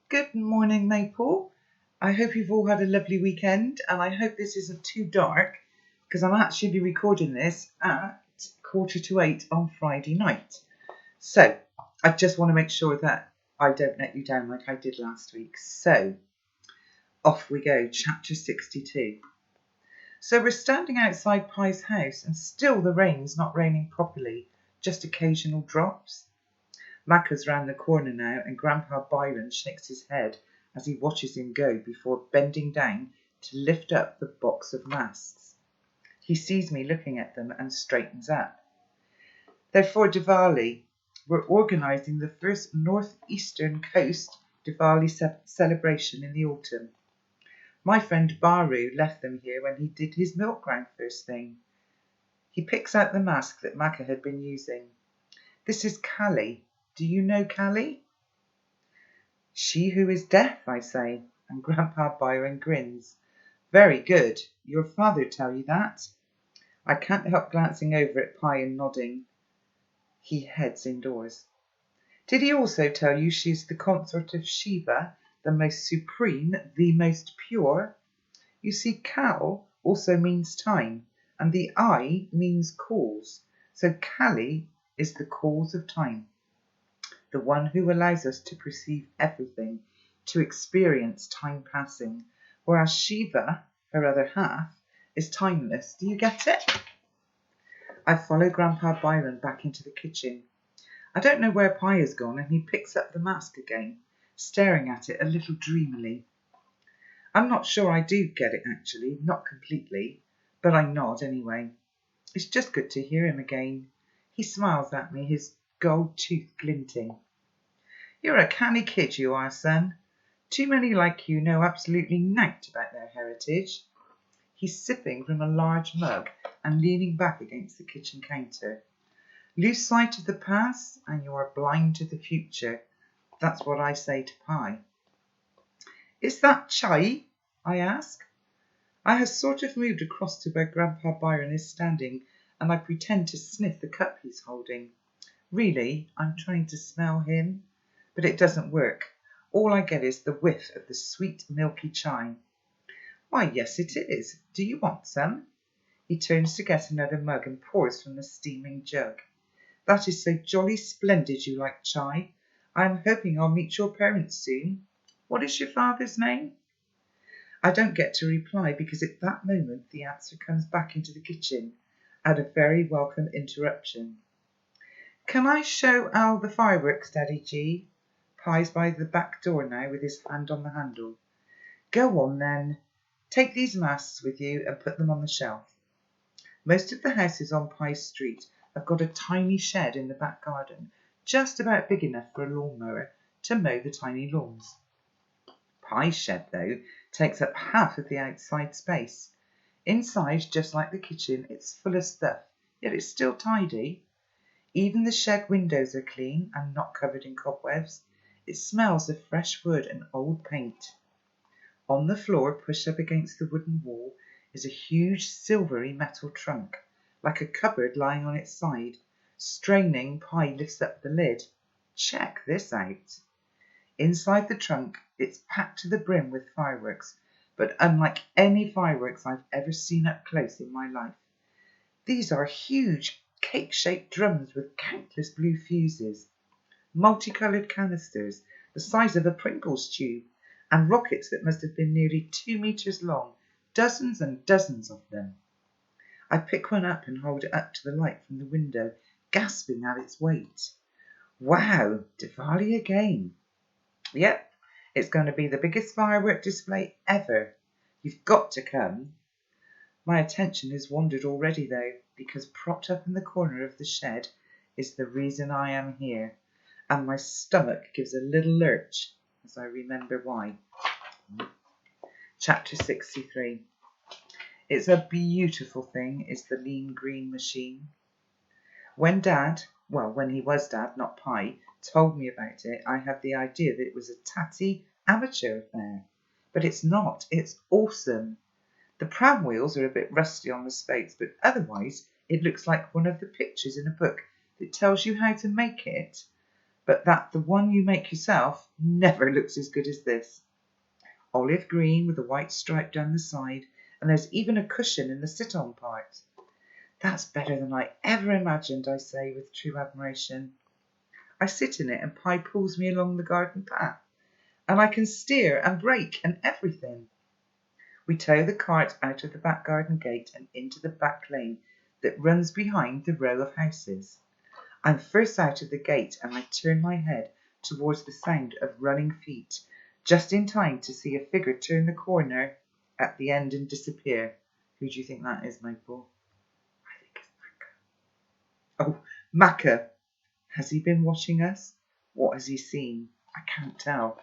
Good morning, Maple. I hope you've all had a lovely weekend, and I hope this isn't too dark because I'm actually recording this at 7:45 on Friday night. So, I just want to make sure that I don't let you down like I did last week. So, off we go, chapter 62. So, we're standing outside Pie's house, and still the rain's not raining properly, just occasional drops. Macca's round the corner now, and Grandpa Byron shakes his head as he watches him go before bending down to lift up the box of masks. He sees me looking at them and straightens up. They're for Diwali. We're organising the first northeastern coast Diwali celebration in the autumn. My friend Baru left them here when he did his milk round first thing. He picks out the mask that Macca had been using. This is Callie. Do you know Callie? She who is deaf, I say, and Grandpa Byron grins. Very good. Your father tell you that? I can't help glancing over at Pie and nodding. He heads indoors. Did he also tell you she's the consort of Shiva, the most supreme, the most pure? You see, Cal also means time, and the I means cause. So Callie is the cause of time. The one who allows us to perceive everything, to experience time passing, whereas Shiva, her other half, is timeless. Do you get it? I follow Grandpa Byron back into the kitchen. I don't know where Pie has gone, and he picks up the mask again, staring at it a little dreamily. I'm not sure I do get it actually, not completely, but I nod anyway. It's just good to hear him again. He smiles at me, his gold tooth glinting. You're a canny kid, you are, son. Too many like you know absolutely nought about their heritage. He's sipping from a large mug and leaning back against the kitchen counter. Lose sight of the past and you are blind to the future. That's what I say to Pie. Is that chai? I ask. I have sort of moved across to where Grandpa Byron is standing, and I pretend to sniff the cup he's holding. Really, I'm trying to smell him, but it doesn't work. All I get is the whiff of the sweet, milky chai. Why, yes, it is. Do you want some? He turns to get another mug and pours from the steaming jug. That is so jolly splendid you like chai. I am hoping I'll meet your parents soon. What is your father's name? I don't get to reply because at that moment the answer comes back into the kitchen at a very welcome interruption. Can I show Al the fireworks, Daddy G? Pie's by the back door now with his hand on the handle. Go on then. Take these masks with you and put them on the shelf. Most of the houses on Pie's street have got a tiny shed in the back garden, just about big enough for a lawnmower to mow the tiny lawns. Pie's shed, though, takes up half of the outside space. Inside, just like the kitchen, it's full of stuff, yet it's still tidy. Even the shed windows are clean and not covered in cobwebs. It smells of fresh wood and old paint. On the floor, pushed up against the wooden wall, is a huge silvery metal trunk, like a cupboard lying on its side. Straining, Pie lifts up the lid. Check this out. Inside the trunk, it's packed to the brim with fireworks, but unlike any fireworks I've ever seen up close in my life. These are huge, cake-shaped drums with countless blue fuses, multicoloured canisters the size of a Pringles tube, and rockets that must have been nearly 2 metres long, dozens and dozens of them. I pick one up and hold it up to the light from the window, gasping at its weight. Wow, Diwali again. Yep, it's going to be the biggest firework display ever. You've got to come. My attention has wandered already, though, because propped up in the corner of the shed is the reason I am here, and my stomach gives a little lurch as I remember why. Chapter 63. It's a beautiful thing, is the lean green machine. When he was Dad, not Pie, told me about it, I had the idea that it was a tatty amateur affair. But it's not. It's awesome. The pram wheels are a bit rusty on the spokes, but otherwise it looks like one of the pictures in a book that tells you how to make it. but that the one you make yourself never looks as good as this. Olive green with a white stripe down the side, and there's even a cushion in the sit-on part. That's better than I ever imagined, I say with true admiration. I sit in it and Pi pulls me along the garden path, and I can steer and brake and everything. We tow the cart out of the back garden gate and into the back lane that runs behind the row of houses. I'm first out of the gate and I turn my head towards the sound of running feet, just in time to see a figure turn the corner at the end and disappear. Who do you think that is, Maple? I think it's Macca. Oh, Macca! Has he been watching us? What has he seen? I can't tell.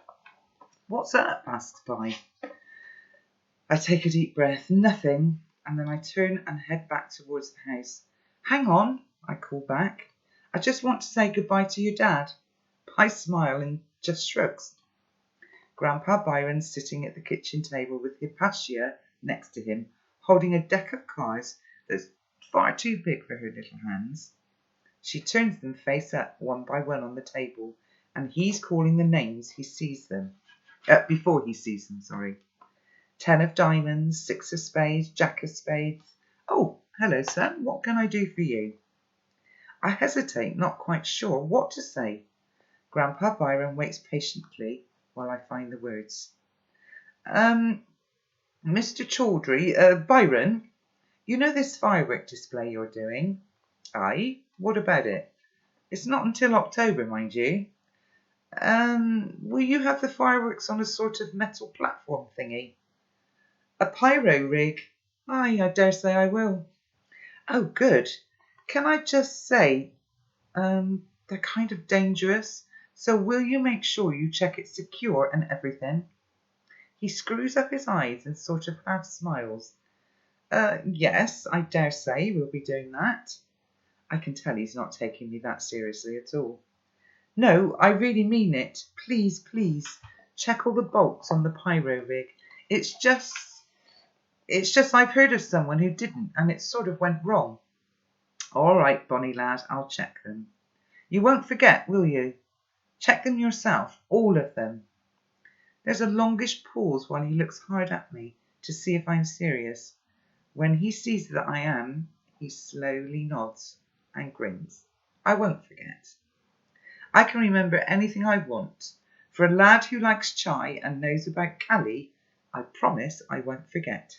What's up? Asks Pi. I take a deep breath. Nothing. And then I turn and head back towards the house. Hang on, I call back. I just want to say goodbye to your dad. Pi smiles and just shrugs. Grandpa Byron's sitting at the kitchen table with Hypatia next to him, holding a deck of cards that's far too big for her little hands. She turns them face up one by one on the table, and he's calling the names he sees them. Before he sees them, sorry. 10 of diamonds, 6 of spades, jack of spades. Oh, hello, son. What can I do for you? I hesitate, not quite sure what to say. Grandpa Byron waits patiently while I find the words. Mr. Chaudhry, Byron, you know this firework display you're doing? Aye, what about it? It's not until October, mind you. Will you have the fireworks on a sort of metal platform thingy? A pyro rig? Aye, I dare say I will. Oh, good. Can I just say, they're kind of dangerous, so will you make sure you check it's secure and everything? He screws up his eyes and sort of half smiles. Yes, I dare say we'll be doing that. I can tell he's not taking me that seriously at all. No, I really mean it. Please, please, check all the bolts on the pyro rig. It's just I've heard of someone who didn't, and it sort of went wrong. All right, Bonnie lad, I'll check them. You won't forget, will you? Check them yourself, all of them. There's a longish pause while he looks hard at me to see if I'm serious. When he sees that I am, he slowly nods and grins. I won't forget. I can remember anything I want. For a lad who likes chai and knows about Cali, I promise I won't forget.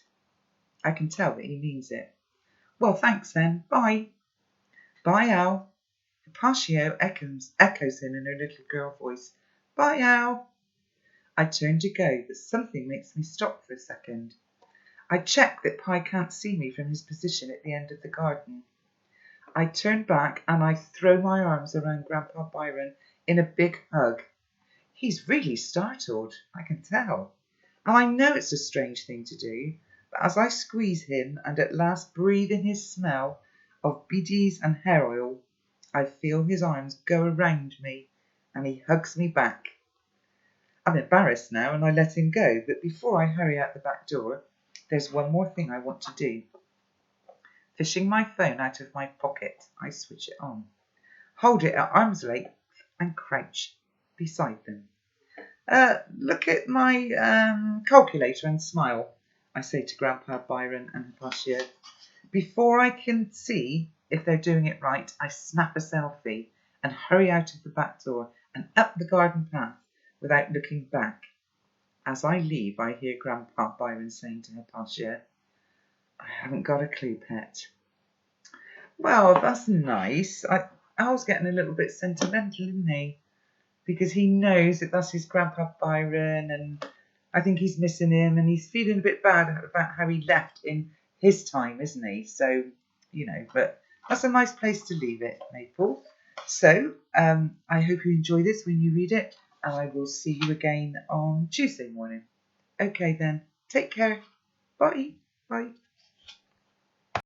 I can tell that he means it. Well, thanks then. Bye. Bye, Al. Hypatia echoes him in her little girl voice. Bye, Al. I turn to go, but something makes me stop for a second. I check that Pi can't see me from his position at the end of the garden. I turn back and I throw my arms around Grandpa Byron in a big hug. He's really startled, I can tell. And I know it's a strange thing to do, but as I squeeze him and at last breathe in his smell of biddies and hair oil, I feel his arms go around me and he hugs me back. I'm embarrassed now and I let him go, but before I hurry out the back door, there's one more thing I want to do. Fishing my phone out of my pocket, I switch it on, hold it at arm's length and crouch beside them. Look at my calculator and smile, I say to Grandpa Byron and Hypatia. Before I can see if they're doing it right, I snap a selfie and hurry out of the back door and up the garden path without looking back. As I leave, I hear Grandpa Byron saying to Hypatia, I haven't got a clue, pet. Well, that's nice. Al's getting a little bit sentimental, isn't he? Because he knows that that's his Grandpa Byron, and I think he's missing him, and he's feeling a bit bad about how he left in his time, isn't he? So, but that's a nice place to leave it, Maple. So, I hope you enjoy this when you read it, and I will see you again on Tuesday morning. Okay then, take care. Bye. Bye.